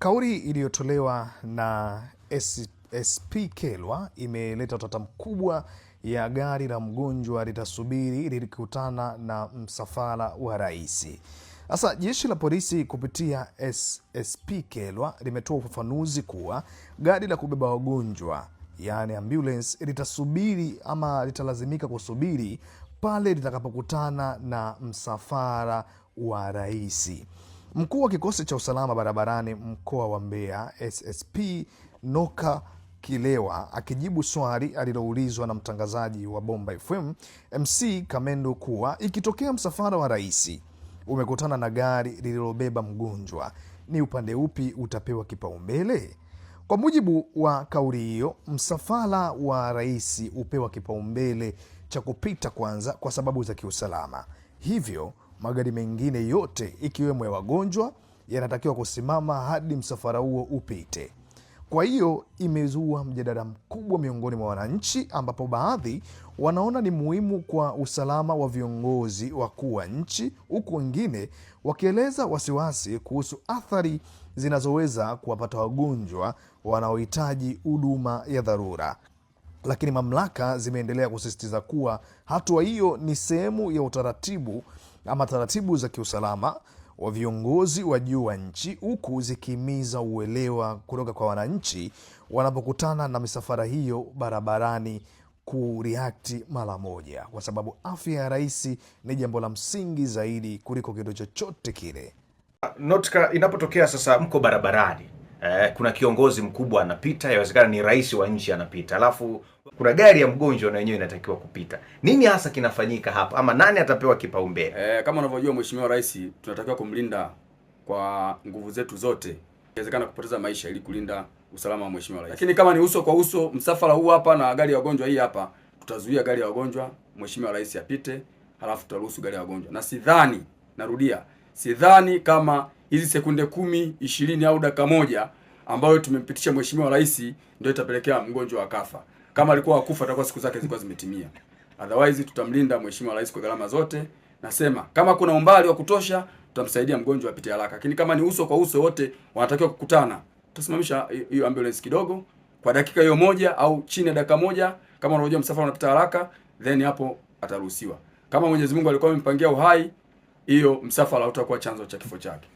Kauli iliyotolewa na SP Kyelwa imeleta utata mkubwa ya gari la mgonjwa litasubiri lilikutana na msafara wa rais. Sasa jeshi la polisi kupitia SP Kyelwa limetoa ufafanuzi kuwa gari la kubeba wagonjwa yani ambulance litasubiri ama litalazimika kusubiri pale litakapokutana na msafara wa rais. Mkuu wa kikosi cha usalama barabarani mkoa wa Mbeya SSP Noka Kilewa akijibu swali aliloulizwa na mtangazaji wa Bomba FM MC Kamendo kuwa ikitokea msafara wa rais umekutana na gari lililobeba mgonjwa, ni upande upi utapewa kipaumbele? Kwa mujibu wa kauli hiyo, msafara wa rais upewa kipaumbele cha kupita kwanza kwa sababu za kiusalama. Hivyo magari mengine yote ikiwemo ya wagonjwa yanatakiwa kusimama hadi msafara huo upite. Kwa hiyo imezua mjadala mkubwa miongoni mwa wananchi, ambapo baadhi wanaona ni muhimu kwa usalama wa viongozi wakuu wa nchi, huku wengine wakieleza wasiwasi kuhusu athari zinazoweza kuwapata wagonjwa wanaohitaji huduma ya dharura. Lakini mamlaka zimeendelea kusisitiza kuwa hatua hiyo ni sehemu ya utaratibu ama taratibu za kiusalama wa viongozi wa juu wa nchi, huku zikihimiza uelewa kutoka kwa wananchi wanapokutana na misafara hiyo barabarani kureact mara moja, kwa sababu afya ya rais ni jambo la msingi zaidi kuliko kitu chochote kile. Notka, inapotokea sasa mko barabarani, kuna kiongozi mkubwa anapita, yawezekana ni rais wa nchi anapita, alafu kuna gari ya mgonjwa na yenyewe inatakiwa kupita. Nini hasa kinafanyika hapa, ama nani atapewa kipaumbele? Kama unavyojua Mheshimiwa Rais tunatakiwa kumlinda kwa nguvu zetu zote. Inawezekana kupoteza maisha ili kulinda usalama wa Mheshimiwa Rais. Lakini kama ni uso kwa uso, msafara huu hapa na gari ya wagonjwa hii hapa, tutazuia gari ya wagonjwa, Mheshimiwa Rais apite, halafu tutaruhusu gari ya wagonjwa. Na sidhani, narudia, sidhani kama hizi sekunde 10, 20 au dakika moja ambayo tumempitisha Mheshimiwa Rais ndio itapelekea mgonjwa akafa. Kama alikuwa akufa atakuwa siku zake zilikuwa zimetimia. Otherwise tutamlinda Mheshimiwa Rais kwa gharama zote. Nasema kama kuna umbali wa kutosha tutamsaidia mgonjwa apite haraka. Lakini kama ni uso kwa uso wote wanatakiwa kukutana, tutasimamisha hiyo ambulance kidogo kwa dakika hiyo moja au chini ya dakika moja. Kama unajua msafara unapita haraka, then hapo ataruhusiwa. Kama Mwenyezi Mungu alikuwa amempangia uhai, hiyo msafara utakuwa chanzo cha kifo chake.